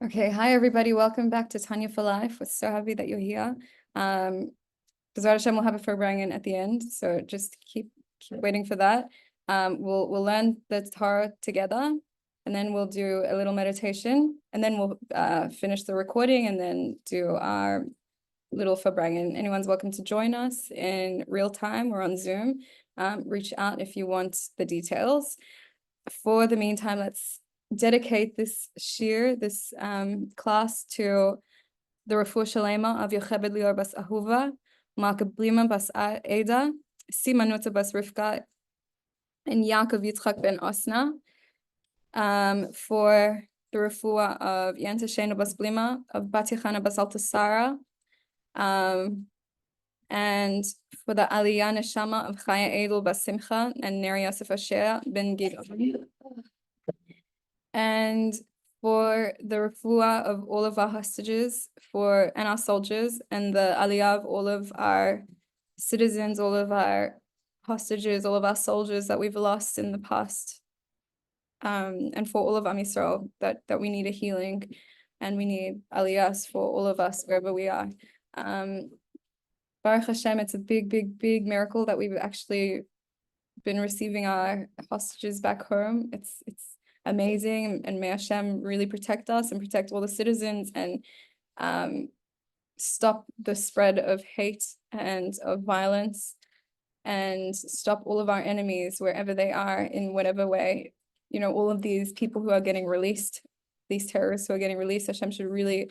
Okay, hi everybody. Welcome back to Tanya for Life. We're so happy that you're here. B'ezrat Hashem, we'll have a farbrengen at the end, so just keep waiting for that. We'll learn the Torah together, and then we'll do a little meditation, and then we'll finish the recording, and then do our little farbrengen. Anyone's welcome to join us in real time or on Zoom. Reach out if you want the details. For the meantime, let's dedicate this this class to the refuah shalema of Yochebed Lior bas Ahuva, Malka Blima bas Ada, Simanuta bas Rivka, and Yaakov Yitzchak ben Osna. For the refuah of Yenta Shena bas Blima, of Bat Chana bas Altasara, and for the Aliyah Neshama of Chaya Edel bas Simcha and Neri Yosef Asher ben Gittle. And for the refuah of all of our hostages and our soldiers, and the aliyah of all of our citizens, all of our hostages, all of our soldiers that we've lost in the past, and for all of Am Yisrael that we need a healing, and we need aliyahs for all of us wherever we are. Baruch Hashem, it's a big miracle that we've actually been receiving our hostages back home. It's amazing, and may Hashem really protect us and protect all the citizens, and stop the spread of hate and of violence, and stop all of our enemies wherever they are, in whatever way. You know, all of these people who are getting released, these terrorists who are getting released, Hashem should really,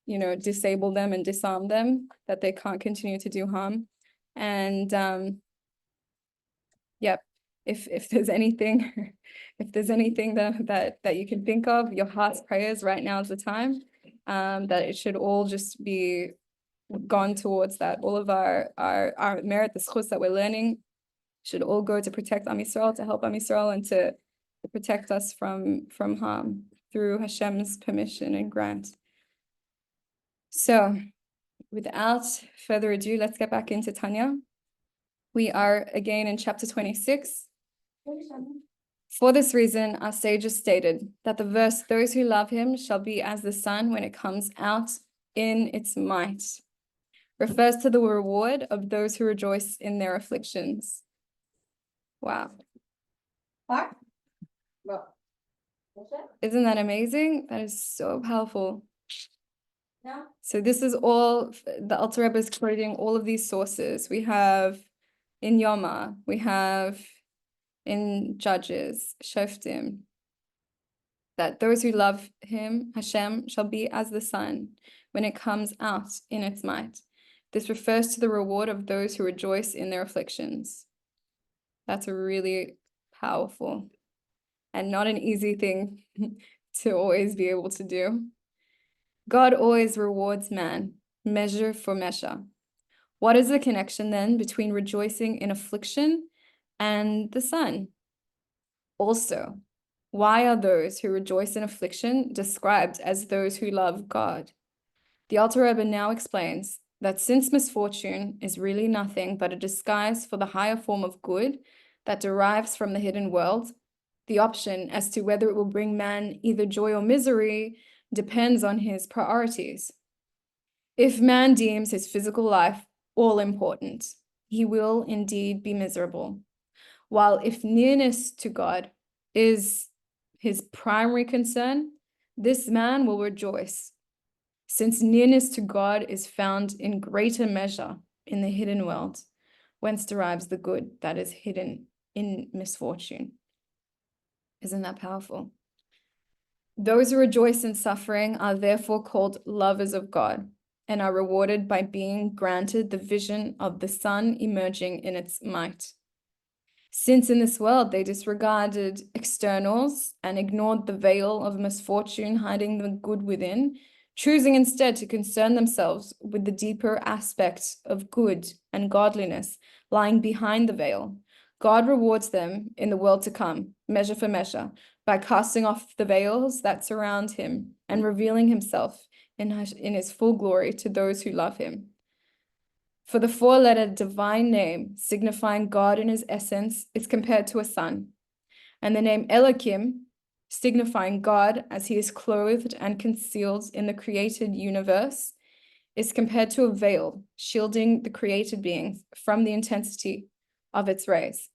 disable them and disarm them, that they can't continue to do harm. And yep, if there's anything that you can think of, your heart's prayers, right now is the time, that it should all just be gone towards that. All of our merit, the schus that we're learning, should all go to protect Am Yisrael, to help Am Yisrael, and to protect us from harm through Hashem's permission and grant. So without further ado, let's get back into Tanya. We are again in chapter 26. For this reason, our sages stated that the verse, "Those who love him shall be as the sun when it comes out in its might," refers to the reward of those who rejoice in their afflictions. Wow. Isn't that amazing? That is so powerful. Yeah. So this is all, the Alter Rebbe is quoting all of these sources. We have in Yoma, we have in Judges, Shoftim, that those who love him, Hashem, shall be as the sun when it comes out in its might. This refers to the reward of those who rejoice in their afflictions. That's a really powerful and not an easy thing to always be able to do. God always rewards man, measure for measure. What is the connection then between rejoicing in affliction and the sun? Also, why are those who rejoice in affliction described as those who love God? The Alter Rebbe now explains that since misfortune is really nothing but a disguise for the higher form of good that derives from the hidden world, the option as to whether it will bring man either joy or misery depends on his priorities. If man deems his physical life all important, he will indeed be miserable. While if nearness to God is his primary concern, this man will rejoice, since nearness to God is found in greater measure in the hidden world, whence derives the good that is hidden in misfortune. Isn't that powerful? Those who rejoice in suffering are therefore called lovers of God, and are rewarded by being granted the vision of the sun emerging in its might. Since in this world they disregarded externals and ignored the veil of misfortune hiding the good within, choosing instead to concern themselves with the deeper aspect of good and godliness lying behind the veil, God rewards them in the world to come, measure for measure, by casting off the veils that surround him and revealing himself in his full glory to those who love him. For the four-letter divine name, signifying God in his essence, is compared to a sun, and the name Elohim signifying God as he is clothed and concealed in the created universe, is compared to a veil shielding the created beings from the intensity of its rays.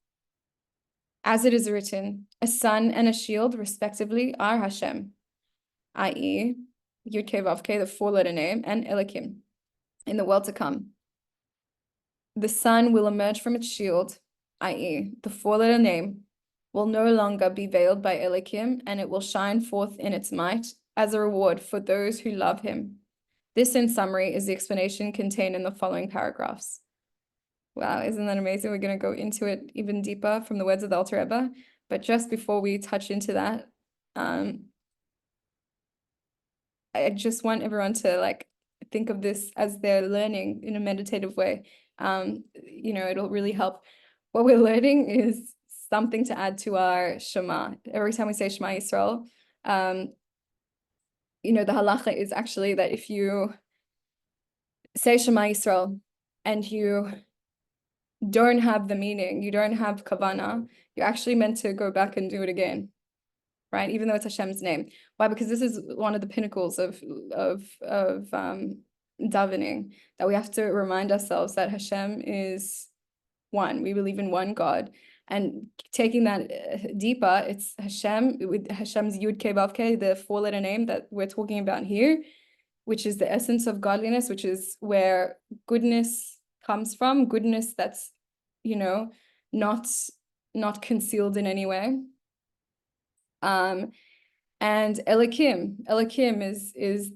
As it is written, a sun and a shield, respectively, are Hashem, i.e., Yud Kei Vav Kei, the four-letter name, and Elikim, in the world to come. The sun will emerge from its shield, i.e., the four-letter name, will no longer be veiled by Elikim, and it will shine forth in its might as a reward for those who love him. This, in summary, is the explanation contained in the following paragraphs. Wow, isn't that amazing? We're going to go into it even deeper from the words of the Alter Rebbe. But just before we touch into that, I just want everyone to like think of this as they're learning in a meditative way. It'll really help. What we're learning is something to add to our Shema. Every time we say Shema Yisrael, the halacha is actually that if you say Shema Yisrael and you don't have the meaning, you don't have kavana, you're actually meant to go back and do it again, right? Even though it's Hashem's name. Why? Because this is one of the pinnacles of davening, that we have to remind ourselves that Hashem is one. We believe in one God. And taking that deeper, it's Hashem, with Hashem's Yud Kei Vav Kei, the four-letter name that we're talking about here, which is the essence of godliness, which is where goodness comes from, goodness that's, not concealed in any way. And Elikim is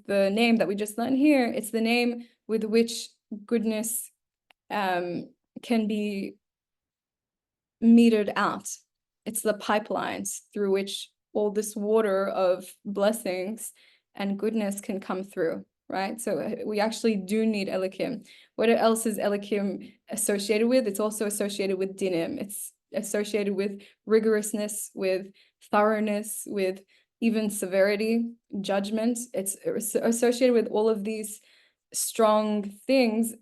the name that we just learned here. It's the name with which goodness can be metered out. It's the pipelines through which all this water of blessings and goodness can come through, right? So we actually do need Elikim. What else is Elikim associated with? It's also associated with dinim. It's associated with rigorousness, with thoroughness, with even severity, judgment. It's associated with all of these strong things,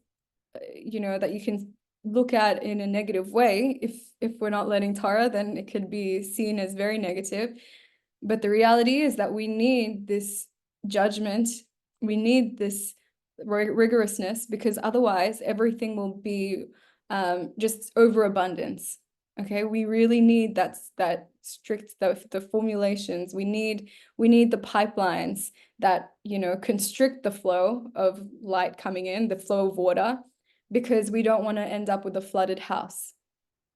that you can look at in a negative way. If we're not learning Torah, then it could be seen as very negative. But the reality is that we need this judgment. We need this rigorousness, because otherwise everything will be just overabundance. Okay, we really need that strict, the formulations. We need the pipelines that constrict the flow of light coming in, the flow of water, because we don't want to end up with a flooded house,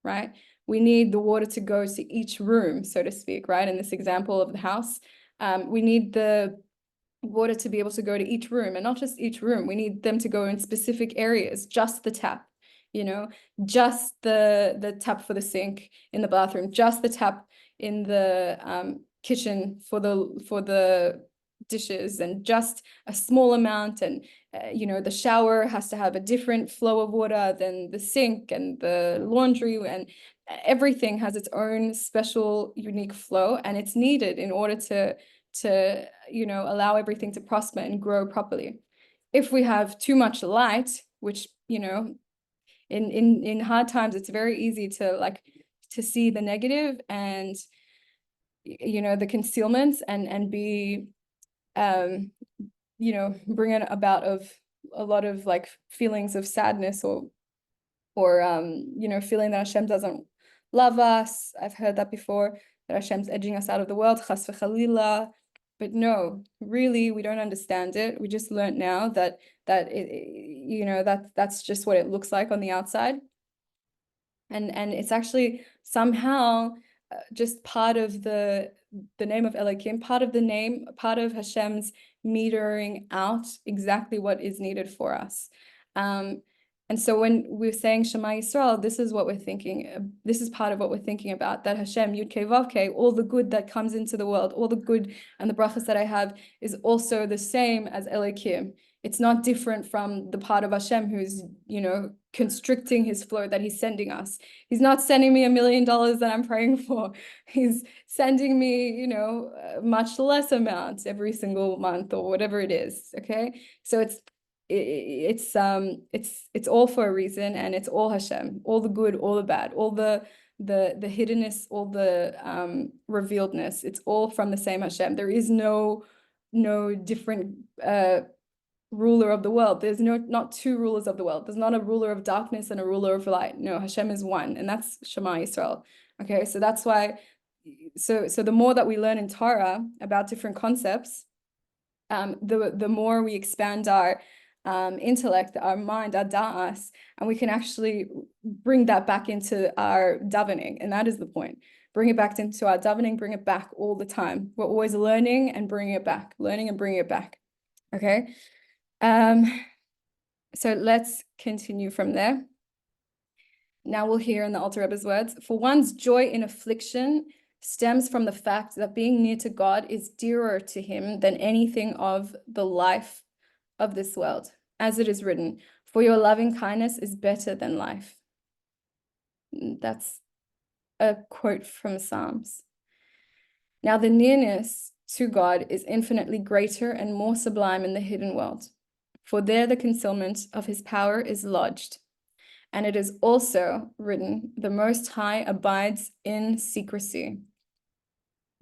right? We need the water to go to each room, so to speak, right? In this example of the house, we need the water to be able to go to each room, and not just each room. We need them to go in specific areas, just the tap, just the tap for the sink in the bathroom, just the tap in the kitchen for the dishes, and just a small amount. And the shower has to have a different flow of water than the sink and the laundry, and everything has its own special unique flow, and it's needed in order to allow everything to prosper and grow properly. If we have too much light, which in hard times, it's very easy to see the negative and the concealments, and be bring it about of a lot of feelings of sadness, or feeling that Hashem doesn't love us. I've heard that before, that Hashem's edging us out of the world, chas v'chalila. But no, really, we don't understand it. We just learned now that that's just what it looks like on the outside, and it's actually somehow just part of the name of Elohim, part of Hashem's metering out exactly what is needed for us. And so when we're saying Shema Yisrael, this is what we're thinking. This is part of what we're thinking about, that Hashem, Yud Kei Vav Kei, all the good that comes into the world, all the good and the brachas that I have is also the same as Elohim. It's not different from the part of Hashem who's, constricting his flow that he's sending us. He's not sending me $1 million that I'm praying for. He's sending me, much less amounts every single month, or whatever it is. Okay. So it's all for a reason, and it's all Hashem, all the good, all the bad, all the the hiddenness, all the revealedness, it's all from the same Hashem. There is no different ruler of the world. There's not two rulers of the world. There's not a ruler of darkness and a ruler of light. No, Hashem is one, and that's Shema Yisrael. Okay, so that's why, so the more that we learn in Torah about different concepts, the more we expand our intellect, our mind, our da'as, and we can actually bring that back into our davening. And that is the point. Bring it back into our davening, bring it back all the time. We're always learning and bringing it back, learning and bringing it back. Okay. So let's continue from there. Now we'll hear in the Alter Rebbe's words, for one's joy in affliction stems from the fact that being near to God is dearer to him than anything of the life of this world. As it is written, for your loving kindness is better than life. That's a quote from Psalms. Now the nearness to God is infinitely greater and more sublime in the hidden world, for there the concealment of his power is lodged. And it is also written, the Most High abides in secrecy.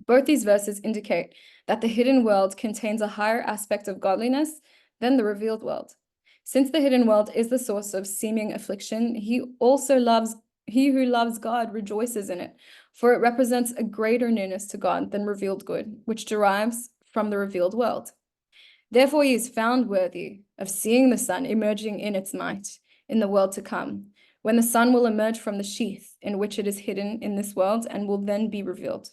Both these verses indicate that the hidden world contains a higher aspect of godliness than the revealed world. Since the hidden world is the source of seeming affliction, he who loves God rejoices in it, for it represents a greater nearness to God than revealed good, which derives from the revealed world. Therefore, he is found worthy of seeing the sun emerging in its might in the world to come, when the sun will emerge from the sheath in which it is hidden in this world and will then be revealed.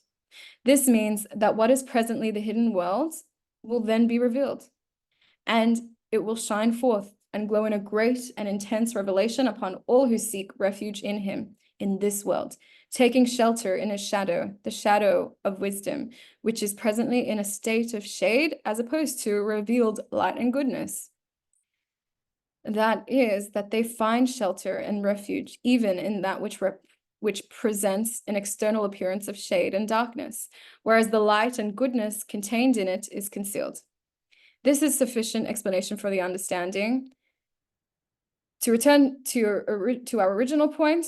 This means that what is presently the hidden world will then be revealed, and it will shine forth and glow in a great and intense revelation upon all who seek refuge in him in this world, taking shelter in his shadow, the shadow of wisdom, which is presently in a state of shade as opposed to revealed light and goodness. That is, that they find shelter and refuge even in that which presents an external appearance of shade and darkness, whereas the light and goodness contained in it is concealed. This is sufficient explanation for the understanding. To return to our original point,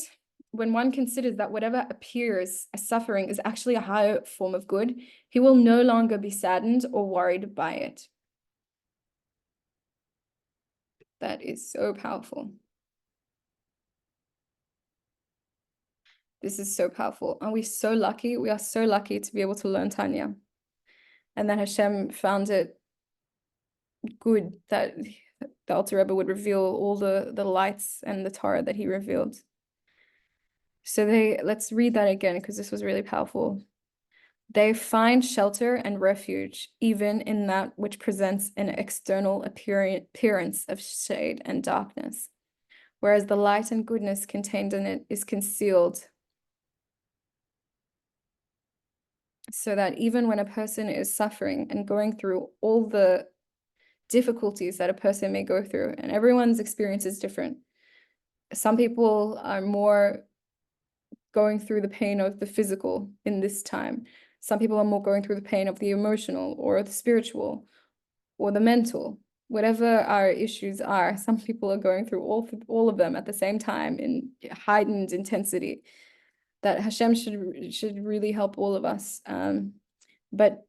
when one considers that whatever appears as suffering is actually a higher form of good, he will no longer be saddened or worried by it. That is so powerful. This is so powerful. And we're so lucky. We are so lucky to be able to learn Tanya. And that Hashem found it good that the Alter Rebbe would reveal all the lights and the Torah that he revealed. So let's read that again, because this was really powerful. They find shelter and refuge even in that which presents an external appearance of shade and darkness, whereas the light and goodness contained in it is concealed. So that even when a person is suffering and going through all the difficulties that a person may go through, and everyone's experience is different. Some people are more going through the pain of the physical in this time. Some people are more going through the pain of the emotional or the spiritual or the mental. Whatever our issues are, some people are going through all of them at the same time in heightened intensity. That Hashem should really help all of us. But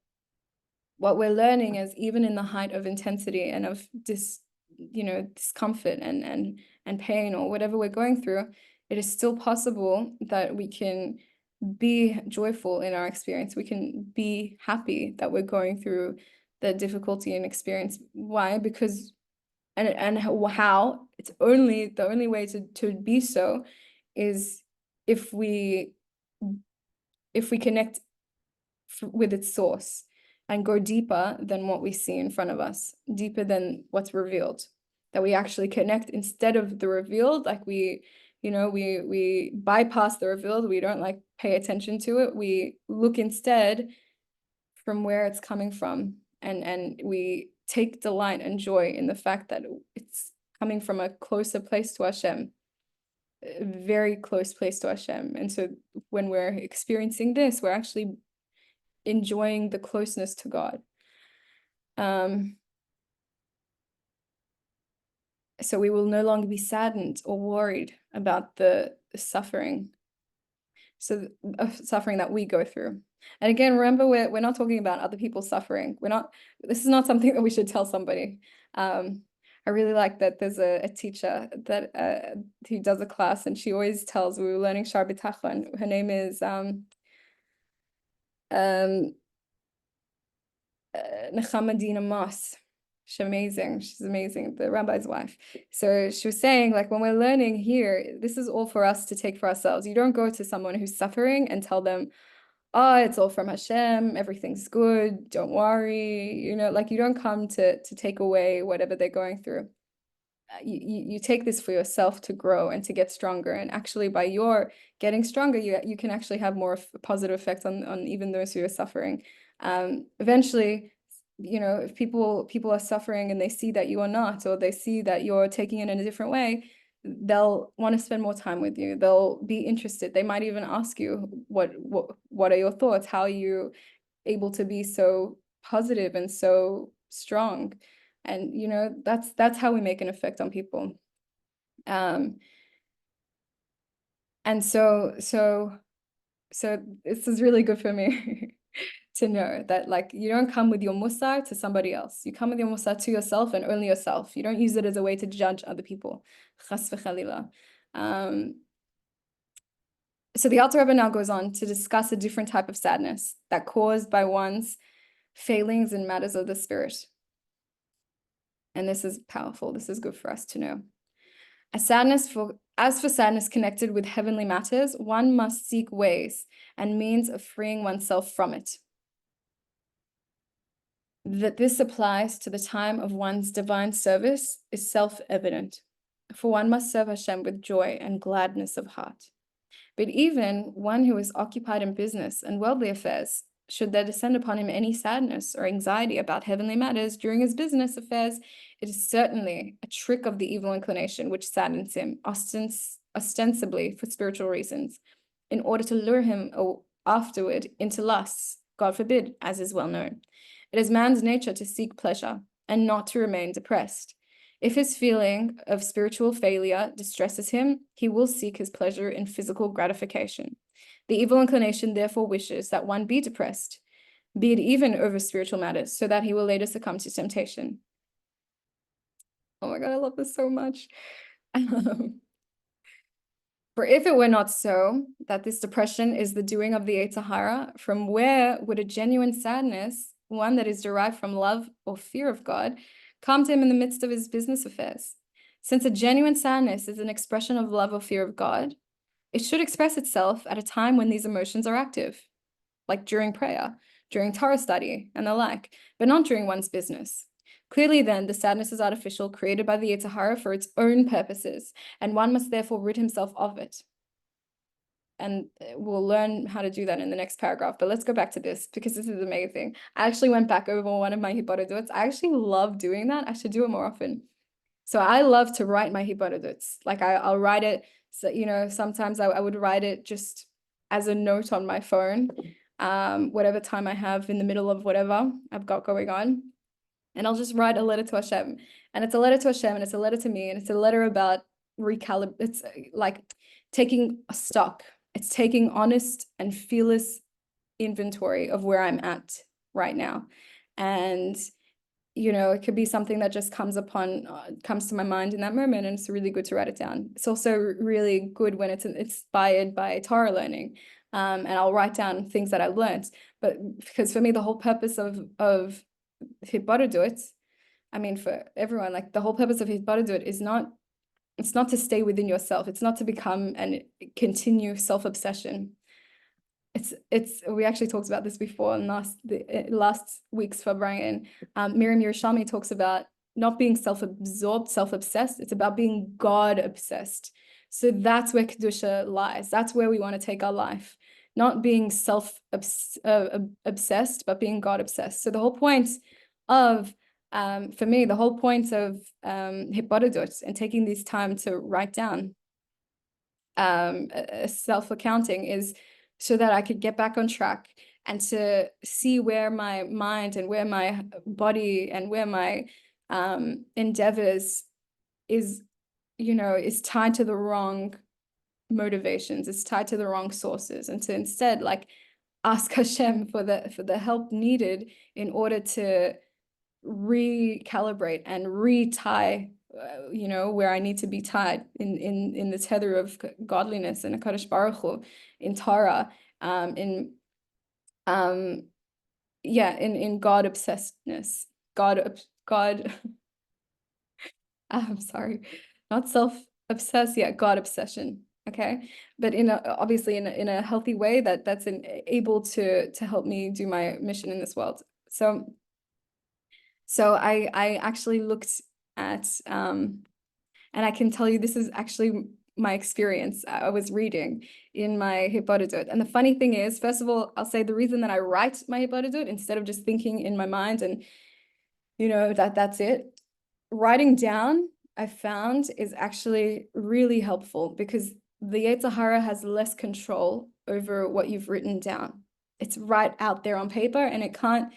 what we're learning is even in the height of intensity and of discomfort and pain or whatever we're going through, it is still possible that we can be joyful in our experience. We can be happy that we're going through the difficulty and experience. Why? Because and how it's the only way to be so is if we connect with its source and go deeper than what we see in front of us, deeper than what's revealed, that we actually connect instead of the revealed, like we bypass the revealed, we don't like pay attention to it, we look instead from where it's coming from, and we take delight and joy in the fact that it's coming from a closer place to Hashem, a very close place to Hashem. And so when we're experiencing this, we're actually enjoying the closeness to God. So we will no longer be saddened or worried about the suffering. So suffering that we go through. And again, remember, we're not talking about other people's suffering. This is not something that we should tell somebody. I really like that there's a teacher that who does a class, and she always tells, we were learning Shar B'tachon. Her name is Nechamadina Moss. She's amazing. She's amazing, the rabbi's wife. So she was saying, like, when we're learning here, this is all for us to take for ourselves. You don't go to someone who's suffering and tell them, oh, it's all from Hashem, everything's good, don't worry. You know, like, you don't come to take away whatever they're going through. You take this for yourself to grow and to get stronger. And actually, by your getting stronger, you can actually have more positive effects on even those who are suffering. Eventually, you know, if people are suffering and they see that you are not, or they see that you're taking it in a different way, they'll want to spend more time with you. They'll be interested. They might even ask you, what are your thoughts? How are you able to be so positive and so strong? And, you know, that's how we make an effect on people. And so this is really good for me to know that, like, you don't come with your musar to somebody else. You come with your musar to yourself and only yourself. You don't use it as a way to judge other people. Chas v'chalila. So the Alter Rebbe now goes on to discuss a different type of sadness that caused by one's failings in matters of the spirit. And this is powerful. This is good for us to know. As for sadness connected with heavenly matters, one must seek ways and means of freeing oneself from it. That this applies to the time of one's divine service is self-evident, for one must serve Hashem with joy and gladness of heart. But even one who is occupied in business and worldly affairs, should there descend upon him any sadness or anxiety about heavenly matters during his business affairs, it is certainly a trick of the evil inclination which saddens him, ostensibly for spiritual reasons, in order to lure him afterward into lusts, God forbid, as is well known. It is man's nature to seek pleasure and not to remain depressed. If his feeling of spiritual failure distresses him, he will seek his pleasure in physical gratification. The evil inclination therefore wishes that one be depressed, be it even over spiritual matters, so that he will later succumb to temptation. Oh my God, I love this so much. For if it were not so, that this depression is the doing of the Yetzer Hara, from where would a genuine sadness, one that is derived from love or fear of God, come to him in the midst of his business affairs? Since a genuine sadness is an expression of love or fear of God, it should express itself at a time when these emotions are active, like during prayer, during Torah study, and the like, but not during one's business. Clearly then, the sadness is artificial, created by the Yetzer Hara for its own purposes, and one must therefore rid himself of it. And we'll learn how to do that in the next paragraph, but let's go back to this, because this is amazing. I actually went back over one of my hibadodots. I actually love doing that. I should do it more often. So I love to write my hibadodots. Like, I'll write it, so, you know, sometimes I would write it just as a note on my phone, whatever time I have in the middle of whatever I've got going on. And I'll just write a letter to Hashem. And it's a letter to Hashem, and it's a letter to me, and it's a letter about it's like taking a stock. It's taking honest and fearless inventory of where I'm at right now. And, you know, it could be something that just comes to my mind in that moment, and it's really good to write it down. It's also really good when it's inspired by Torah learning. And I'll write down things that I learned. But because for me, the whole purpose of Hitbodedut, I mean, for everyone, like, the whole purpose of Hitbodedut is not, it's not to stay within yourself. It's not to become and continue self-obsession. We actually talked about this before in last week's Fabrian. Miriam Yerushalmi talks about not being self-absorbed, self-obsessed. It's about being God-obsessed. So that's where Kedusha lies. That's where we want to take our life. Not being obsessed, but being God-obsessed. So the whole point of, for me, the whole point of Hitbodedut and taking this time to write down self-accounting is so that I could get back on track and to see where my mind and where my body and where my endeavors is, you know, is tied to the wrong motivations. It's tied to the wrong sources, and to instead like ask Hashem for the help needed in order to recalibrate and retie, where I need to be tied in the tether of godliness and HaKadosh Baruch Hu, in Torah, in God obsessedness, God. I'm sorry, not self-obsessed, God obsession. Okay, but obviously in a healthy way that's able to help me do my mission in this world. So I actually looked at, and I can tell you this is actually my experience. I was reading in my Hibodedut. And the funny thing is, first of all, I'll say the reason that I write my Hibodedut instead of just thinking in my mind and, that's it. Writing down, I found, is actually really helpful because the Yetzer Hara has less control over what you've written down. It's right out there on paper, and it can't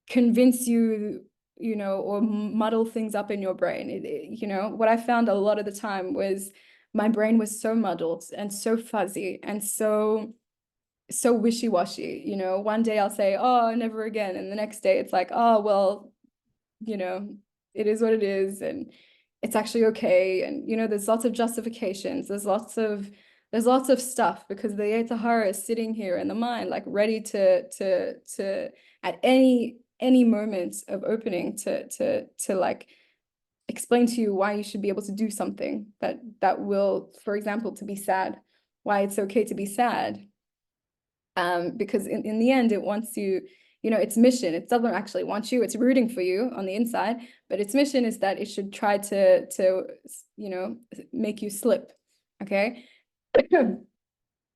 convince you, or muddle things up in your brain. What I found a lot of the time was my brain was so muddled and so fuzzy and so wishy-washy. One day I'll say, oh, never again, and the next day it's like, oh, well, it is what it is, and it's actually okay. And there's lots of justifications, there's lots of stuff, because the Yetzer Hara is sitting here in the mind, like ready to at any moment of opening to like explain to you why you should be able to do something that will, for example, to be sad, why it's okay to be sad, because in the end it wants you, its mission, it doesn't actually want you, it's rooting for you on the inside, but its mission is that it should try to make you slip, okay?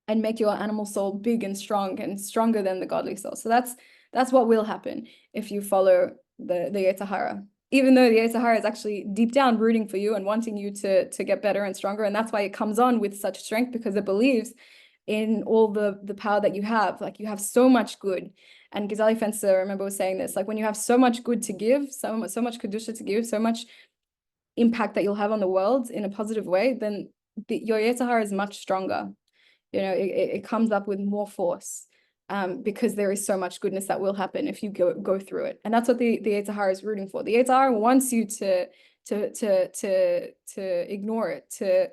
And make your animal soul big and strong and stronger than the godly soul. So that's what will happen if you follow the Yetzer Hara. Even though the Yetzer Hara is actually deep down rooting for you and wanting you to get better and stronger, and that's why it comes on with such strength, because it believes in all the power that you have. Like, you have so much good. And Gizali Fenster, I remember, was saying this, like, when you have so much good to give, so much kedusha to give, so much impact that you'll have on the world in a positive way, then your Yetzer Hara is much stronger. It comes up with more force, because there is so much goodness that will happen if you go through it. And that's what the Yetzer Hara is rooting for. The Yetzer Hara wants you to ignore it, to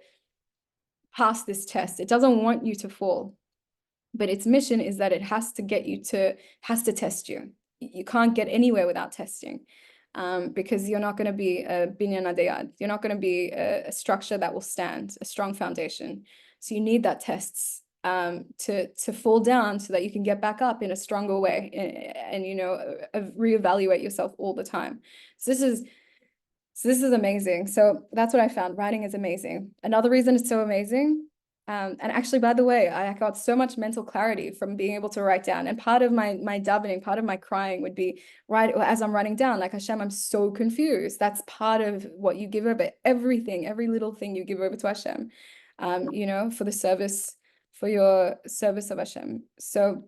pass this test. It doesn't want you to fall, but its mission is that it has to test you. You can't get anywhere without testing, because you're not going to be a binyan adayad. You're not going to be a structure that will stand, a strong foundation. So you need that tests to fall down so that you can get back up in a stronger way, and reevaluate yourself all the time. So this is amazing. So that's what I found. Writing is amazing. Another reason it's so amazing, and actually, by the way, I got so much mental clarity from being able to write down. And part of my davening, part of my crying would be as I'm writing down, like, Hashem, I'm so confused. That's part of what you give over. Everything, every little thing you give over to Hashem, for your service of Hashem. So,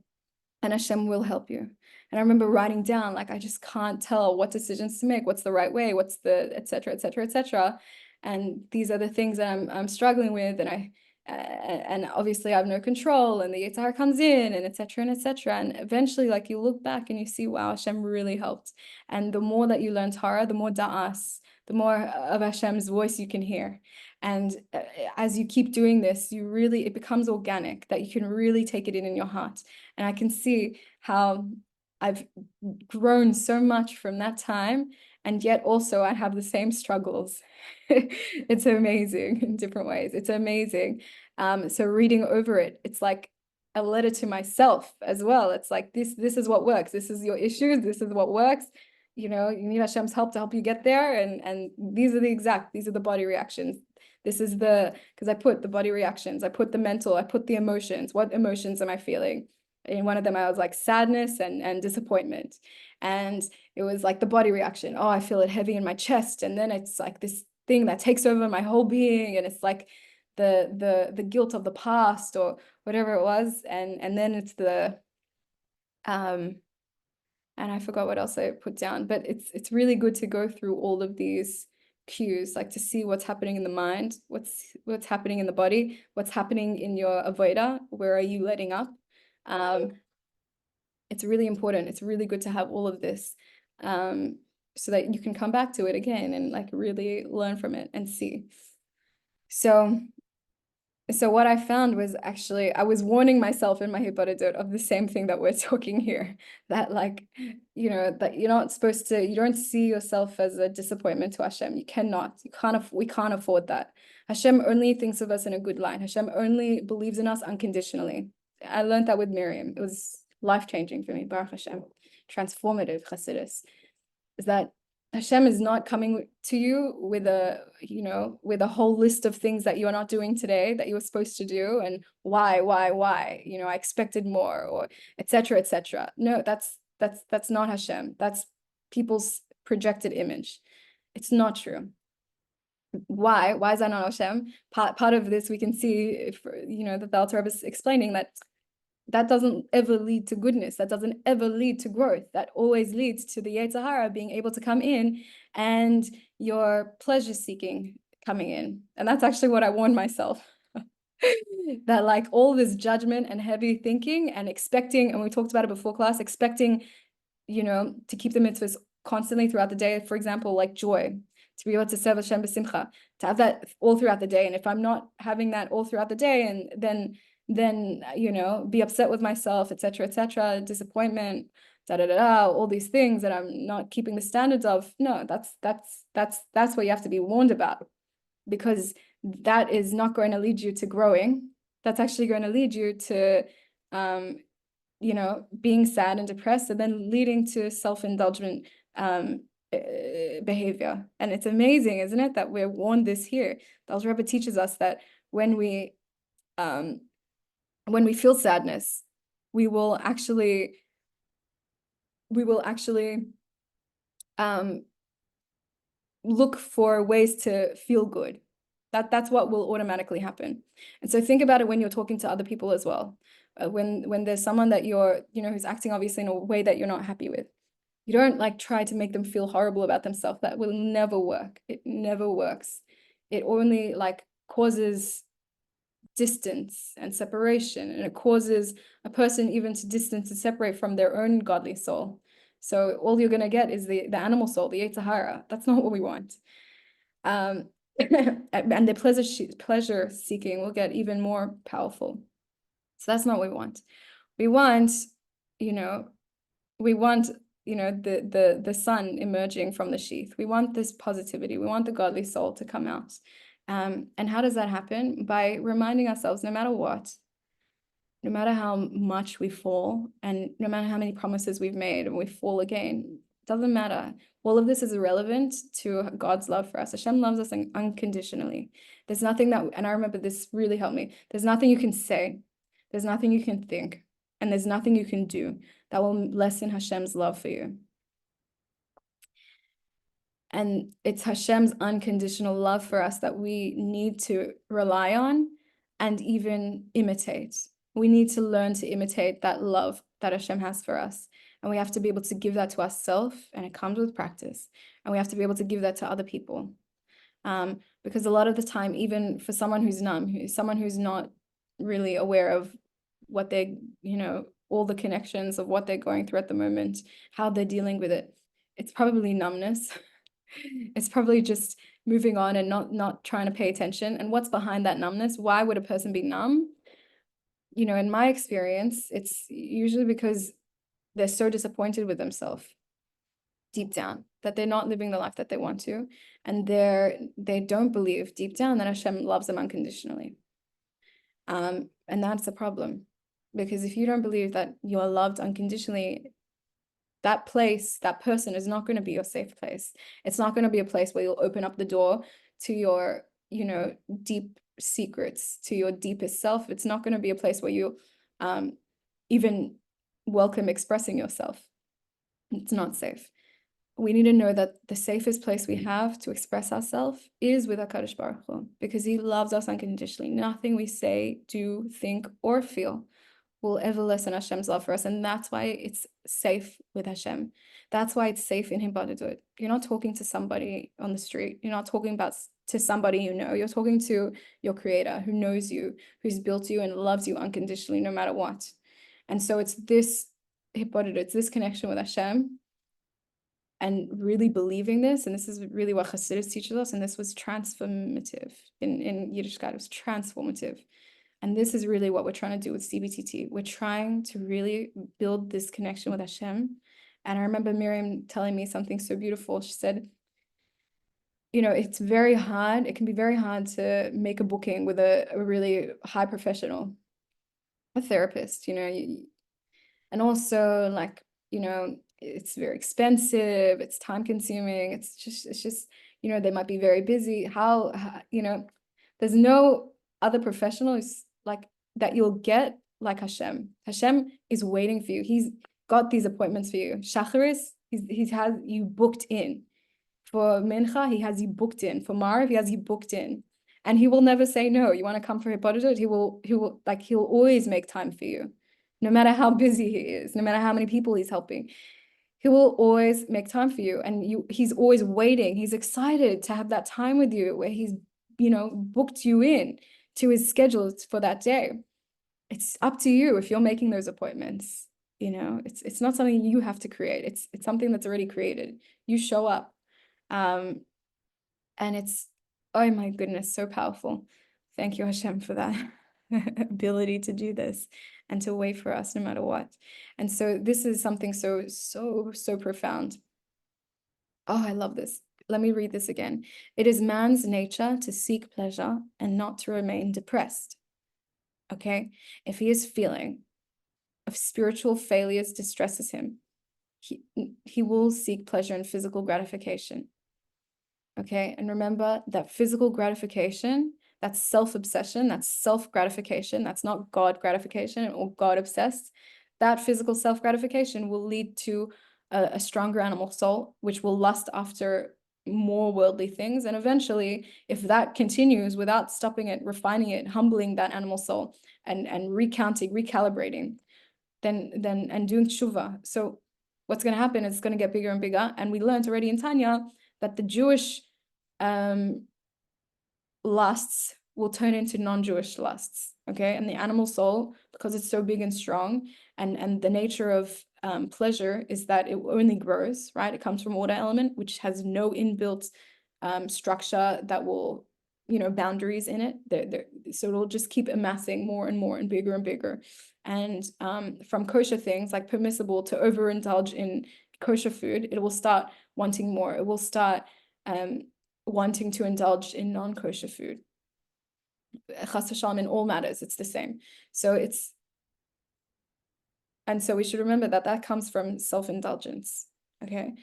and Hashem will help you. And I remember writing down, like, I just can't tell what decisions to make, what's the right way, what's the et cetera, et cetera, et cetera. And these are the things that I'm struggling with, and obviously I have no control, and the Yetzer Hara comes in, and et cetera, and et cetera. And eventually, like, you look back and you see, wow, Hashem really helped. And the more that you learn Torah, the more da'as, the more of Hashem's voice you can hear. And as you keep doing this, it becomes organic, that you can really take it in your heart. And I can see how I've grown so much from that time, and yet also I have the same struggles. It's amazing in different ways. It's amazing. So reading over it, it's like a letter to myself as well. It's like, this is what works. This is your issues. This is what works. You need Hashem's help to help you get there. And these are the body reactions. This is because I put the body reactions, I put the mental, I put the emotions. What emotions am I feeling? In one of them, I was like sadness and disappointment. And it was like the body reaction. Oh, I feel it heavy in my chest. And then it's like this thing that takes over my whole being. And it's like the guilt of the past or whatever it was. And then it's and I forgot what else I put down, but it's really good to go through all of these cues, like to see what's happening in the mind, what's happening in the body, what's happening in your avoda, where are you letting up? It's really important. It's really good to have all of this, so that you can come back to it again and like really learn from it and see. So what I found was actually, I was warning myself in my Hibbaradot of the same thing that we're talking here, that like, you know, that you're not supposed to, you don't see yourself as a disappointment to Hashem. You cannot, we can't afford that. Hashem only thinks of us in a good light. Hashem only believes in us unconditionally. I learned that with Miriam. It was life-changing for me, Baruch Hashem. Transformative chassidus. Is that Hashem is not coming to you with a, you know, with a whole list of things that you are not doing today that you were supposed to do, and why, you know, I expected more, or etc., etc. No, that's not Hashem. That's people's projected image. It's not true. Why is that not Hashem? Part of this we can see, if, you know, that the Alter Rebbe is explaining that doesn't ever lead to goodness. That doesn't ever lead to growth. That always leads to the Yetzer Hara being able to come in and your pleasure seeking coming in. And that's actually what I warned myself. That like all this judgment and heavy thinking and expecting, and we talked about it before class, expecting, you know, to keep the mitzvahs constantly throughout the day, for example, like joy, to be able to serve Hashem b'simcha, to have that all throughout the day. And if I'm not having that all throughout the day, and then you know, be upset with myself, etc., disappointment, all these things that I'm not keeping the standards of. No, that's what you have to be warned about, because that is not going to lead you to growing. That's actually going to lead you to you know, being sad and depressed, and then leading to self-indulgent behavior. And it's amazing, isn't it, that we're warned this here. The Alter Rebbe teaches us that when we feel sadness, we will actually look for ways to feel good. That's what will automatically happen. And so think about it when you're talking to other people as well. When there's someone that you're, you know, who's acting obviously in a way that you're not happy with, you don't like try to make them feel horrible about themselves. That will never work. It never works. It only like causes distance and separation, and it causes a person even to distance and separate from their own godly soul. So all you're going to get is the animal soul, the Yetzer Hara. That's not what we want. And the pleasure seeking will get even more powerful. So that's not what we want. We want, you know, the sun emerging from the sheath. We want this positivity. We want the godly soul to come out. And how does that happen? By reminding ourselves, no matter what, no matter how much we fall, and no matter how many promises we've made and we fall again, doesn't matter. All of this is irrelevant to God's love for us. Hashem loves us unconditionally. There's nothing that, and I remember this really helped me, there's nothing you can say, there's nothing you can think, and there's nothing you can do that will lessen Hashem's love for you. And it's Hashem's unconditional love for us that we need to rely on and even imitate. We need to learn to imitate that love that Hashem has for us. And we have to be able to give that to ourselves, and it comes with practice. And we have to be able to give that to other people. Because a lot of the time, even for someone who's numb, someone who's not really aware of what they, you know, all the connections of what they're going through at the moment, how they're dealing with it, it's probably numbness. It's probably just moving on and not trying to pay attention. And what's behind that numbness? Why would a person be numb? You know, in my experience, it's usually because they're so disappointed with themselves deep down, that they're not living the life that they want to. And they don't believe deep down that Hashem loves them unconditionally. And that's a problem. Because if you don't believe that you are loved unconditionally, that place, that person is not going to be your safe place. It's not going to be a place where you'll open up the door to your, you know, deep secrets, to your deepest self. It's not going to be a place where you even welcome expressing yourself. It's not safe. We need to know that the safest place we have to express ourselves is with HaKadosh Baruch Hu, because he loves us unconditionally. Nothing we say, do, think, or feel will ever lessen Hashem's love for us. And that's why it's safe with Hashem. That's why it's safe in Hibadadut. You're not talking to somebody on the street. You're not talking about to somebody you know. You're talking to your creator who knows you, who's built you and loves you unconditionally no matter what. And so it's this Hibadadut, it's this connection with Hashem and really believing this. And this is really what Chassidus teaches us. And this was transformative in Yiddishkeit. It was transformative. And this is really what we're trying to do with CBTT. We're trying to really build this connection with Hashem. And I remember Miriam telling me something so beautiful. She said, you know, it's very hard. It can be very hard to make a booking with a really high professional, a therapist, you know, and also like, you know, it's very expensive. It's time consuming. It's just, you know, they might be very busy. How you know, there's no other professionals like that you'll get like Hashem. Hashem is waiting for you. He's got these appointments for you. Shacharis, he has you booked in. For Mincha, he has you booked in. For Mariv, he has you booked in. And he will never say no. You want to come for Hibadadut? He'll always make time for you. No matter how busy he is, no matter how many people he's helping. He will always make time for you. And he's always waiting. He's excited to have that time with you where he's, you know, booked you in to his schedules for that day. It's up to you if you're making those appointments. You know, it's not something you have to create. It's something that's already created. You show up. And it's, oh my goodness, so powerful. Thank you, Hashem, for that ability to do this and to wait for us no matter what. And so this is something so profound. Oh, I love this. Let me read this again. It is man's nature to seek pleasure and not to remain depressed. Okay? If he is feeling of spiritual failures distresses him, he will seek pleasure in physical gratification. Okay? And remember that physical gratification, that's self-obsession, that's self-gratification, that's not God gratification or God obsessed. That physical self-gratification will lead to a stronger animal soul, which will lust after more worldly things. And eventually, if that continues without stopping it, refining it, humbling that animal soul, and recounting, recalibrating, then and doing tshuva. So what's going to happen is it's going to get bigger and bigger. And we learned already in Tanya that the Jewish lusts will turn into non-Jewish lusts, okay? And the animal soul, because it's so big and strong, and the nature of pleasure is that it only grows, right? It comes from water element, which has no inbuilt structure that will, you know, boundaries in it. So it'll just keep amassing more and more and bigger. And from kosher things, like permissible to overindulge in kosher food, it will start wanting more. It will start wanting to indulge in non-kosher food. Chas v'shalom in all matters, it's the same. And so we should remember that that comes from self-indulgence, okay?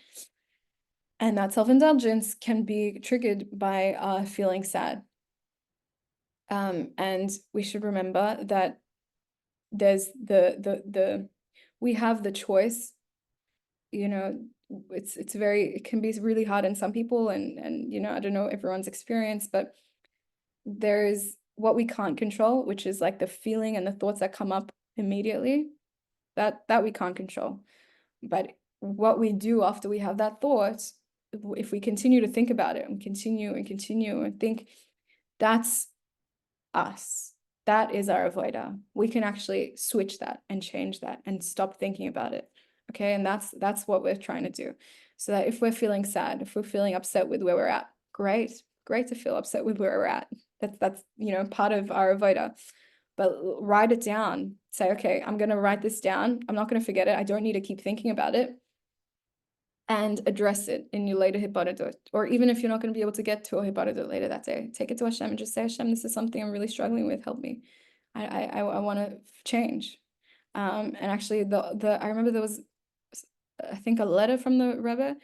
And that self-indulgence can be triggered by feeling sad. And we should remember that there's we have the choice, you know, it can be really hard on some people, and you know, I don't know everyone's experience, but there's what we can't control, which is like the feeling and the thoughts that come up immediately, that we can't control. But what we do after we have that thought, if we continue to think about it and continue and think, that's us. That is our avodah. We can actually switch that and change that and stop thinking about it. Okay, and that's what we're trying to do. So that if we're feeling sad, if we're feeling upset with where we're at, great to feel upset with where we're at. That's you know, part of our avodah. But write it down. Say, okay, I'm gonna write this down. I'm not gonna forget it. I don't need to keep thinking about it. And address it in your later Hibadadut. Or even if you're not going to be able to get to a Hibadadut later that day, take it to Hashem and just say, Hashem, this is something I'm really struggling with. Help me. I want to change. And actually, I remember there was, I think, a letter from the Rebbe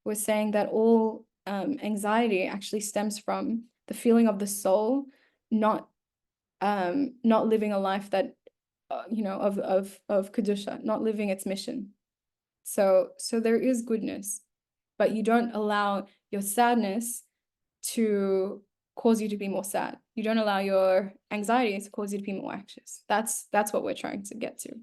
was saying that all anxiety actually stems from the feeling of the soul not living a life that you know, of kedusha, not living its mission. So there is goodness, but you don't allow your sadness to cause you to be more sad. You don't allow your anxiety to cause you to be more anxious. That's what we're trying to get to.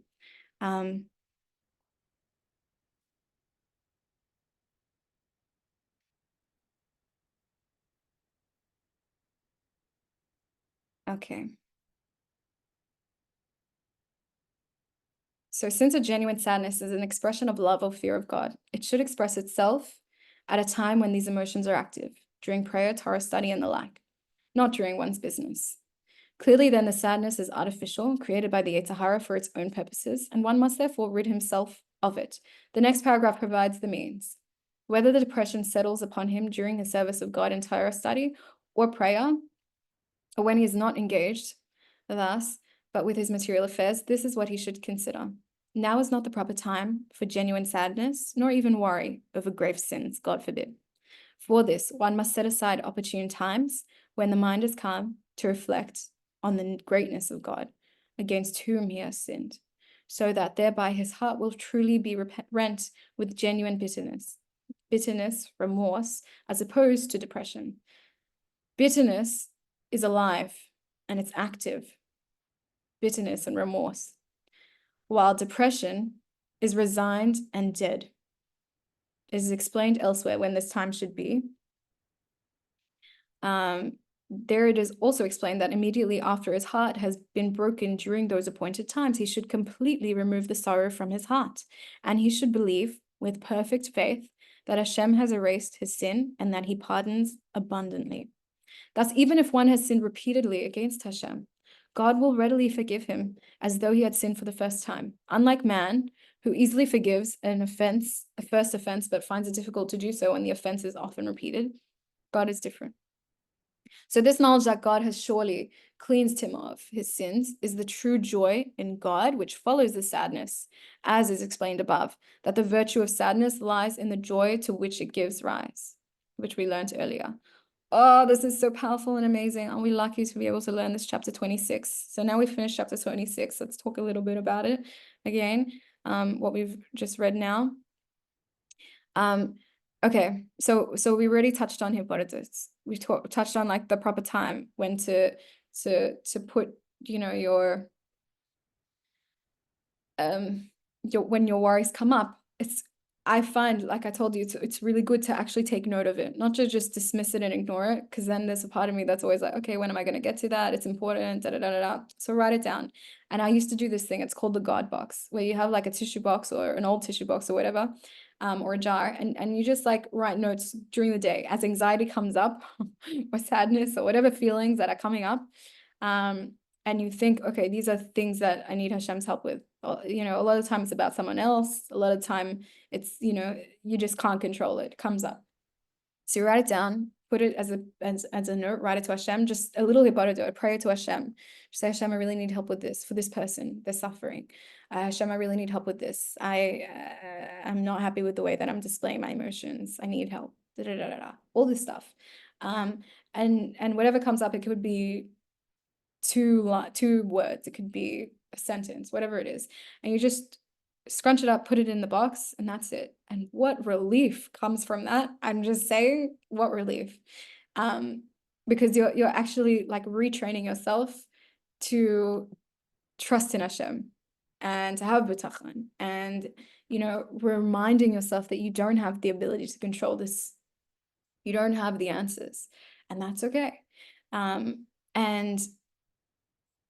Okay. So since a genuine sadness is an expression of love or fear of God, it should express itself at a time when these emotions are active, during prayer, Torah study, and the like, not during one's business. Clearly, then, the sadness is artificial, created by the Yetzer Hara for its own purposes, and one must therefore rid himself of it. The next paragraph provides the means. Whether the depression settles upon him during his service of God in Torah study or prayer, or when he is not engaged, thus, but with his material affairs, this is what he should consider. Now is not the proper time for genuine sadness, nor even worry over grave sins, God forbid. For this, one must set aside opportune times when the mind is calm to reflect on the greatness of God, against whom he has sinned, so that thereby his heart will truly be rent with genuine bitterness, remorse, as opposed to depression. Bitterness is alive and it's active, bitterness and remorse, while depression is resigned and dead. It is explained elsewhere when this time should be. There it is also explained that immediately after his heart has been broken during those appointed times, he should completely remove the sorrow from his heart, and he should believe with perfect faith that Hashem has erased his sin and that he pardons abundantly. Thus, even if one has sinned repeatedly against Hashem, God will readily forgive him as though he had sinned for the first time. Unlike man, who easily forgives a first offense, but finds it difficult to do so when the offense is often repeated, God is different. So this knowledge that God has surely cleansed him of his sins is the true joy in God, which follows the sadness, as is explained above, that the virtue of sadness lies in the joy to which it gives rise, which we learned earlier. Oh, this is so powerful and amazing. Aren't we lucky to be able to learn this chapter 26? So now we've finished chapter 26. Let's talk a little bit about it again, what we've just read now. Okay, so we already touched on hypnosis. We touched on like the proper time when to put, you know, your when your worries come up. I find, like I told you, it's really good to actually take note of it, not to just dismiss it and ignore it, because then there's a part of me that's always like, okay, when am I going to get to that? It's important, da da da da da. So write it down. And I used to do this thing, it's called the God box, where you have like a tissue box or an old tissue box or whatever, or a jar, and you just like write notes during the day as anxiety comes up or sadness or whatever feelings that are coming up. And you think, okay, these are things that I need Hashem's help with. You know, a lot of times it's about someone else. A lot of time it's, you know, you just can't control it. It comes up. So you write it down, put it as a note, write it to Hashem, just a little hibadodo, a prayer to Hashem. Just say, Hashem, I really need help with this, for this person, they're suffering. Hashem, I really need help with this. I'm not happy with the way that I'm displaying my emotions. I need help. Da, da, da, da, da. All this stuff. And whatever comes up, it could be two words, it could be a sentence, whatever it is, and you just scrunch it up, put it in the box, and that's it. And what relief comes from that. I'm just saying, what relief. Because you're actually like retraining yourself to trust in Hashem and to have bitachon, and, you know, reminding yourself that you don't have the ability to control this. You don't have the answers, and that's okay.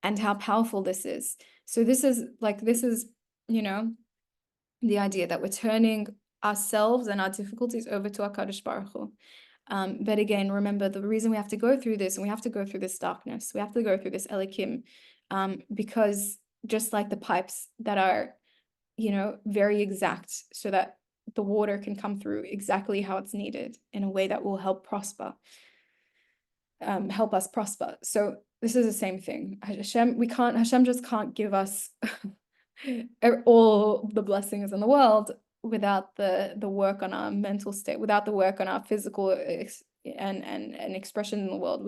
And how powerful this is. So this is, you know, the idea that we're turning ourselves and our difficulties over to HaKadosh Baruch Hu. But again, remember, the reason we have to go through this, and we have to go through this darkness, we have to go through this Elikim, because just like the pipes that are, you know, very exact, so that the water can come through exactly how it's needed in a way that will help us prosper. So this is the same thing. Hashem just can't give us all the blessings in the world without the work on our mental state, without the work on our physical and expression in the world.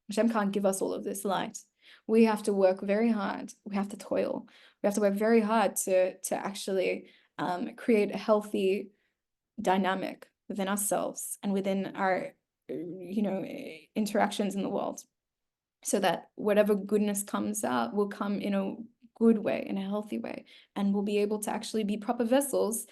Hashem can't give us all of this light. We have to work very hard. We have to toil. We have to work very hard to actually create a healthy dynamic within ourselves and within our interactions in the world, so that whatever goodness comes out will come in a good way, in a healthy way, and we'll be able to actually be proper vessels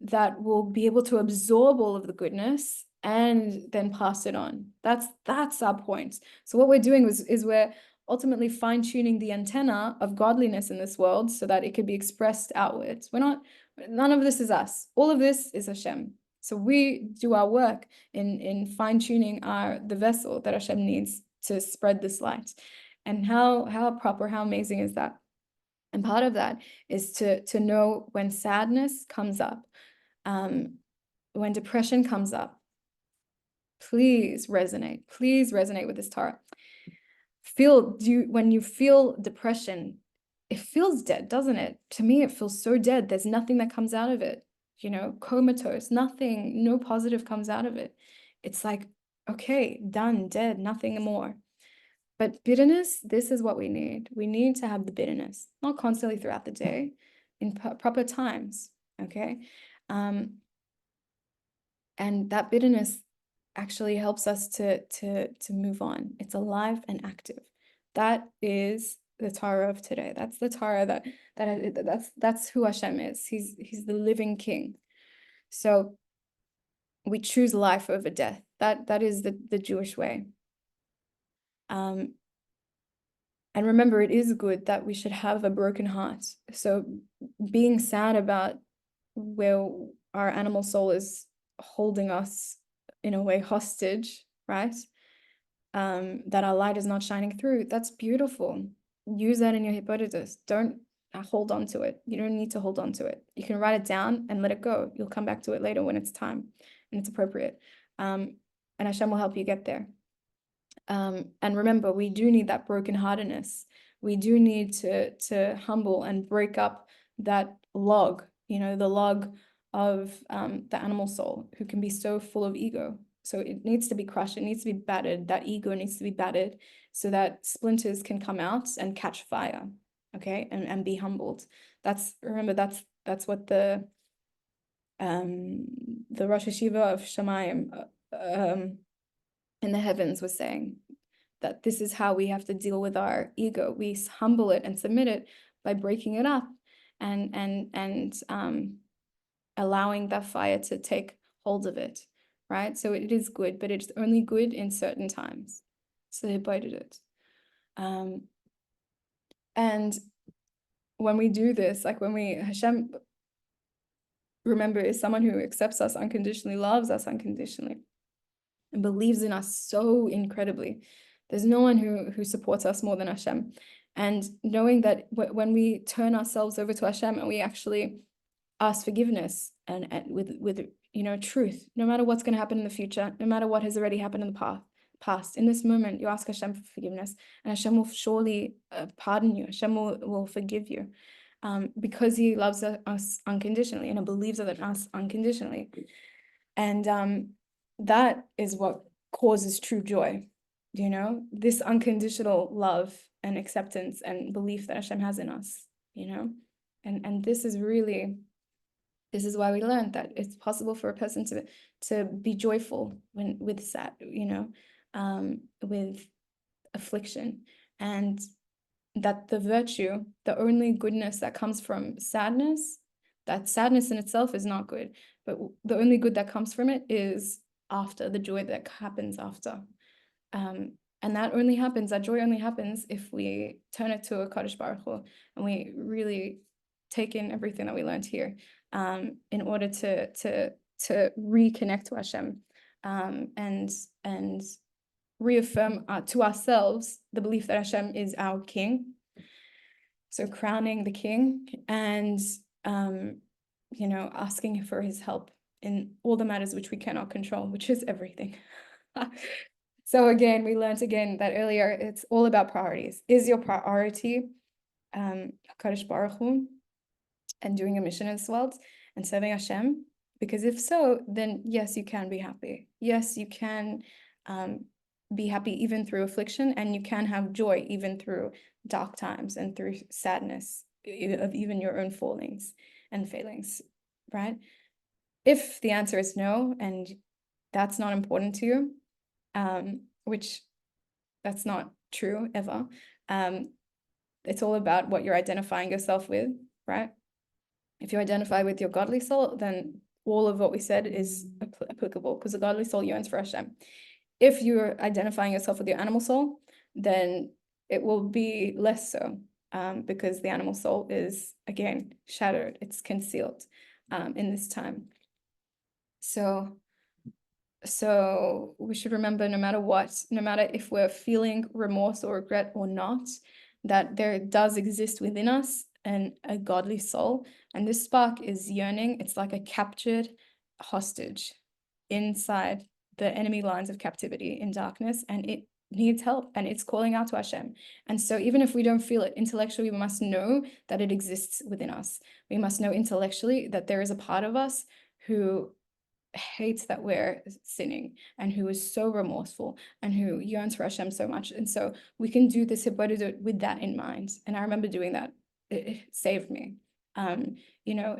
that will be able to absorb all of the goodness and then pass it on. That's our point. So what we're doing is we're ultimately fine-tuning the antenna of godliness in this world so that it could be expressed outwards. None of this is us. All of this is Hashem. So we do our work in fine-tuning the vessel that Hashem needs to spread this light. And how proper, how amazing is that? And part of that is to know when sadness comes up, when depression comes up, please resonate with this Torah. When you feel depression, it feels dead, doesn't it? To me, it feels so dead. There's nothing that comes out of it, comatose, nothing, no positive comes out of it. It's like, okay, done, dead, nothing more. But bitterness, this is what we need. We need to have the bitterness, not constantly throughout the day, in proper times, okay? And that bitterness actually helps us to move on. It's alive and active. That is the Torah of today. That's the Torah that's who Hashem is. He's the living King. So we choose life over death. That is the Jewish way. And remember, it is good that we should have a broken heart. So being sad about where our animal soul is holding us in a way hostage, right? That our light is not shining through, that's beautiful. Use that in your hypothesis. Don't hold on to it. You don't need to hold on to it. You can write it down and let it go. You'll come back to it later when it's time and it's appropriate. And Hashem will help you get there. And remember, we do need that brokenheartedness. We do need to humble and break up that log, the log of the animal soul, who can be so full of ego. So it needs to be crushed. It needs to be battered. That ego needs to be battered so that splinters can come out and catch fire, okay, and be humbled. That's what the Rosh Hashiva of Shemayim in the heavens was saying, that this is how we have to deal with our ego. We humble it and submit it by breaking it up and allowing that fire to take hold of it, right? So it is good, but it's only good in certain times. So they avoided it. And when we do this, like Hashem, remember, is someone who accepts us unconditionally, loves us unconditionally, and believes in us so incredibly. There's no one who supports us more than Hashem. And knowing that when we turn ourselves over to Hashem and we actually ask forgiveness and with truth, no matter what's going to happen in the future, no matter what has already happened in the past, in this moment, you ask Hashem for forgiveness, and Hashem will surely pardon you. Hashem will forgive you because He loves us unconditionally and believes in us unconditionally. And that is what causes true joy. This unconditional love and acceptance and belief that Hashem has in us, and this is why we learned that it's possible for a person to be joyful with sad, with affliction, and that the virtue, the only goodness that comes from sadness, that sadness in itself is not good, but the only good that comes from it is after, the joy that happens after. And that joy only happens if we turn it to a Kadosh Baruch Hu, and we really take in everything that we learned here, in order to reconnect to Hashem, and reaffirm to ourselves the belief that Hashem is our King. So crowning the King and asking for His help in all the matters which we cannot control, which is everything. So again, we learned that earlier, it's all about priorities. Is your priority Kadosh Baruch Hu and doing a mission in this world and serving Hashem? Because if so, then yes, you can be happy. Yes, you can be happy even through affliction, and you can have joy even through dark times and through sadness of even your own fallings and failings, right? If the answer is no, and that's not important to you, which that's not true ever. It's all about what you're identifying yourself with, right? If you identify with your godly soul, then all of what we said is applicable, because the godly soul yearns for Hashem. If you're identifying yourself with your animal soul, then it will be less so, because the animal soul is, again, shattered, it's concealed in this time. So we should remember, no matter what, no matter if we're feeling remorse or regret or not, that there does exist within us a godly soul. And this spark is yearning. It's like a captured hostage inside the enemy lines of captivity in darkness, and it needs help, and it's calling out to Hashem. And so even if we don't feel it intellectually, we must know that it exists within us. We must know intellectually that there is a part of us who hates that we're sinning, and who is so remorseful, and who yearns for Hashem so much. And so we can do this with that in mind. And I remember doing that. It saved me.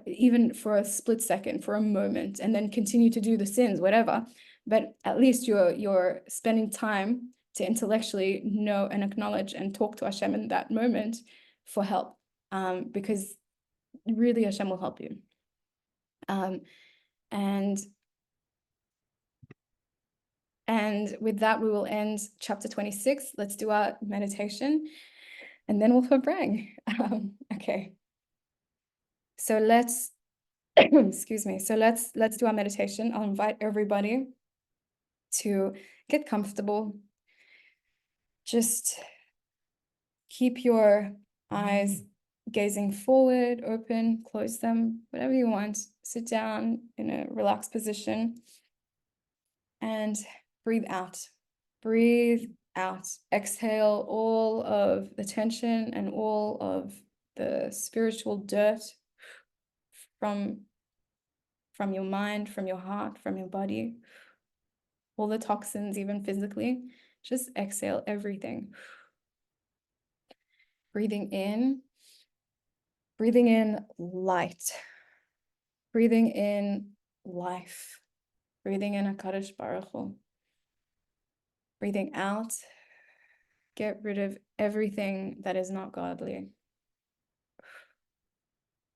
Even for a split second, for a moment, and then continue to do the sins, whatever. But at least you're spending time to intellectually know and acknowledge and talk to Hashem in that moment for help, because really Hashem will help you. And with that, we will end chapter 26. Let's do our meditation, and then we'll brang. Okay. So let's, excuse me. So let's do our meditation. I'll invite everybody to get comfortable. Just keep your eyes gazing forward, open, close them, whatever you want. Sit down in a relaxed position and breathe out. Breathe out. Exhale all of the tension and all of the spiritual dirt from your mind, from your heart, from your body. All the toxins, even physically. Just exhale everything. Breathing in light. Breathing in life. Breathing in HaKadosh Baruch Hu. Breathing out, get rid of everything that is not godly.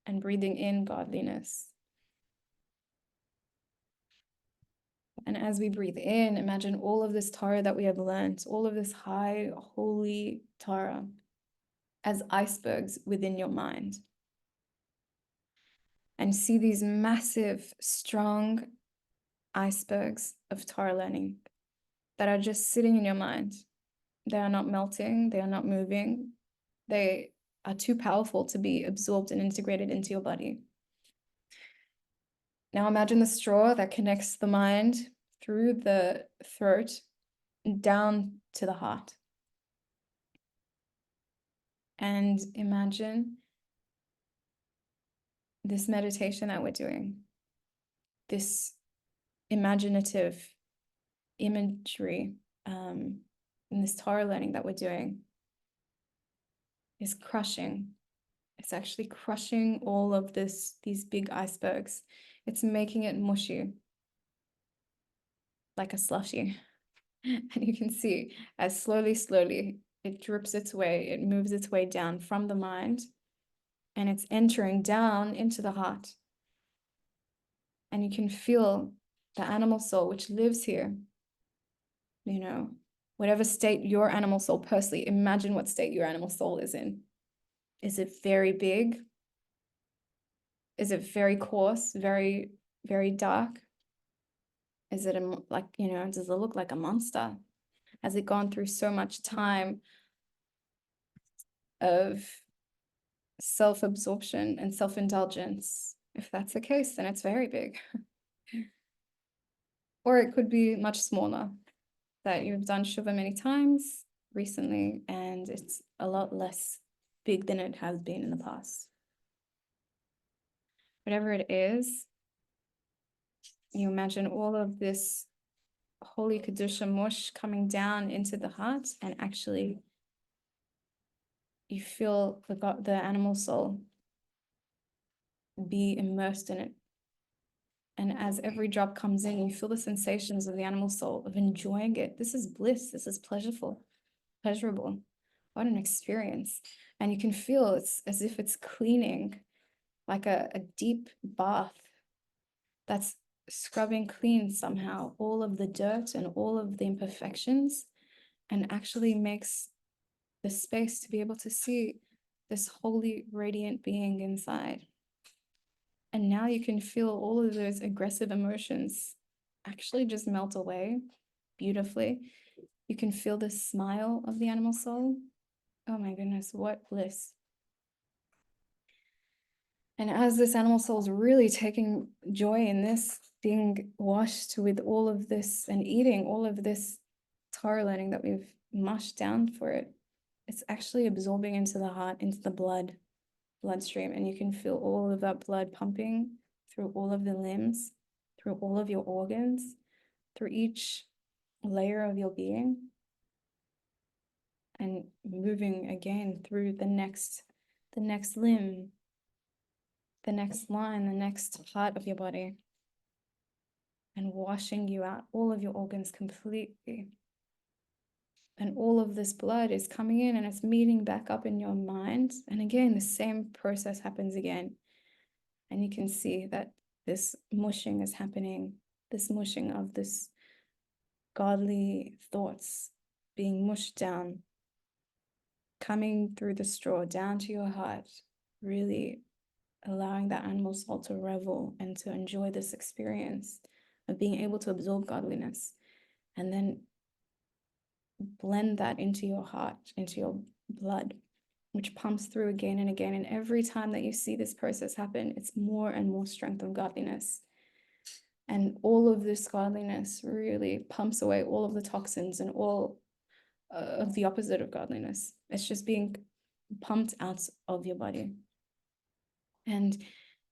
And breathing in godliness. And as we breathe in, imagine all of this Torah that we have learned, all of this high, holy Torah, as icebergs within your mind. And see these massive, strong icebergs of Torah learning that are just sitting in your mind. They are not melting, they are not moving. They are too powerful to be absorbed and integrated into your body. Now imagine the straw that connects the mind through the throat down to the heart. And imagine this meditation that we're doing, this imaginative imagery, and this Torah learning that we're doing is crushing. It's actually crushing all of these big icebergs. It's making it mushy, like a slushy. And you can see as slowly it drips its way, it moves its way down from the mind, and it's entering down into the heart. And you can feel the animal soul which lives here. Whatever state your animal soul, personally, imagine what state your animal soul is in. Is it very big? Is it very coarse, very, very dark? Is it does it look like a monster? Has it gone through so much time of self-absorption and self-indulgence? If that's the case, then it's very big. Or it could be much smaller, that you've done Shuvah many times recently, and it's a lot less big than it has been in the past. Whatever it is, you imagine all of this holy Kedusha mush coming down into the heart, and actually you feel the animal soul be immersed in it. And as every drop comes in, you feel the sensations of the animal soul, of enjoying it. This is bliss. This is pleasurable. What an experience. And you can feel it's as if it's cleaning, like a deep bath that's scrubbing clean somehow all of the dirt and all of the imperfections, and actually makes the space to be able to see this holy, radiant being inside. And now you can feel all of those aggressive emotions actually just melt away beautifully. You can feel the smile of the animal soul. Oh my goodness, what bliss. And as this animal soul is really taking joy in this, being washed with all of this and eating all of this Torah learning that we've mushed down for it, it's actually absorbing into the heart, into the bloodstream, and you can feel all of that blood pumping through all of the limbs, through all of your organs, through each layer of your being, and moving again through the next limb, the next line, the next part of your body, and washing you out, all of your organs completely. And all of this blood is coming in and it's meeting back up in your mind. And again, the same process happens again. And you can see that this mushing is happening, this mushing of this godly thoughts being mushed down, coming through the straw down to your heart, really allowing that animal soul to revel and to enjoy this experience of being able to absorb godliness, and then blend that into your heart, into your blood, which pumps through again and again. And every time that you see this process happen, it's more and more strength of godliness. And all of this godliness really pumps away all of the toxins and all of the opposite of godliness. It's just being pumped out of your body. And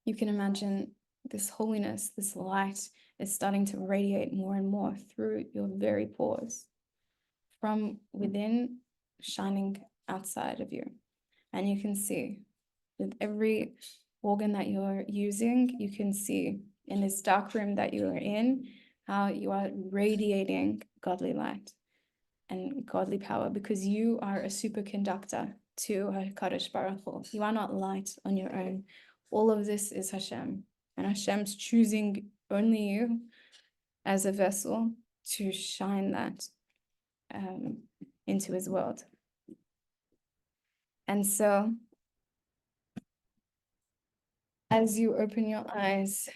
you can imagine this holiness, this light is starting to radiate more and more through your very pores, from within, shining outside of you. And you can see with every organ that you're using, you can see in this dark room that you are in, how you are radiating godly light and godly power, because you are a superconductor to HaKadosh Baruch Hu. You are not light on your own. All of this is Hashem, and Hashem's choosing only you as a vessel to shine that into his world. And so as you open your eyes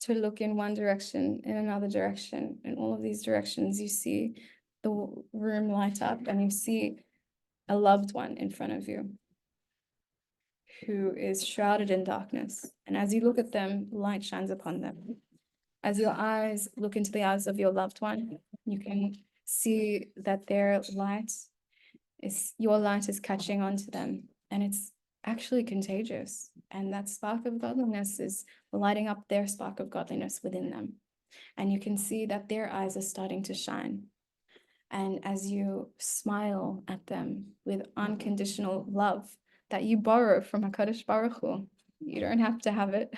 to look in one direction, in another direction, in all of these directions, you see the room light up, and you see a loved one in front of you who is shrouded in darkness. And as you look at them, light shines upon them. As your eyes look into the eyes of your loved one, you can see that your light is catching onto them, and it's actually contagious. And that spark of godliness is lighting up their spark of godliness within them. And you can see that their eyes are starting to shine. And as you smile at them with unconditional love that you borrow from HaKadosh Baruch Hu, you don't have to have it.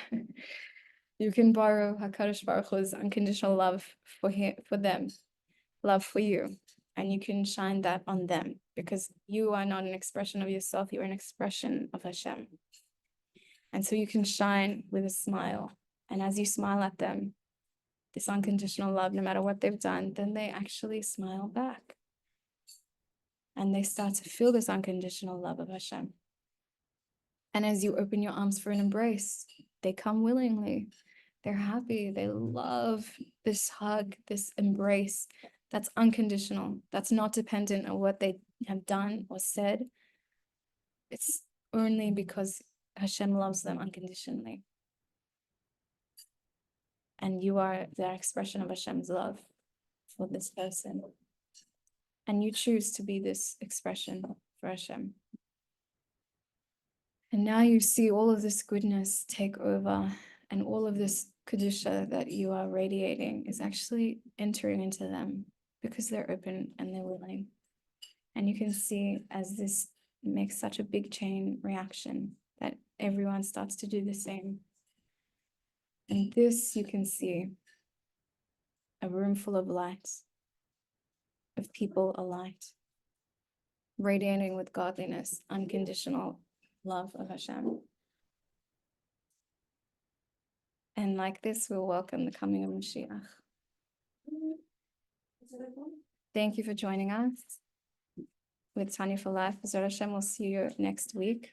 You can borrow HaKadosh Baruch Hu's unconditional love for them, love for you. And you can shine that on them, because you are not an expression of yourself, you're an expression of Hashem. And so you can shine with a smile. And as you smile at them, this unconditional love, no matter what they've done, then they actually smile back. And they start to feel this unconditional love of Hashem. And as you open your arms for an embrace, they come willingly. They're happy. They love this hug, this embrace that's unconditional, that's not dependent on what they have done or said. It's only because Hashem loves them unconditionally. And you are the expression of Hashem's love for this person. And you choose to be this expression for Hashem. And now you see all of this goodness take over, and all of this Kedusha that you are radiating is actually entering into them, because they're open and they're willing. And you can see as this makes such a big chain reaction that everyone starts to do the same. And this you can see, a room full of light, of people alight, radiating with godliness, unconditional love of Hashem. And like this, we'll welcome the coming of Mashiach. Thank you for joining us with Tanya for Life. B'ezras Hashem, we'll see you next week.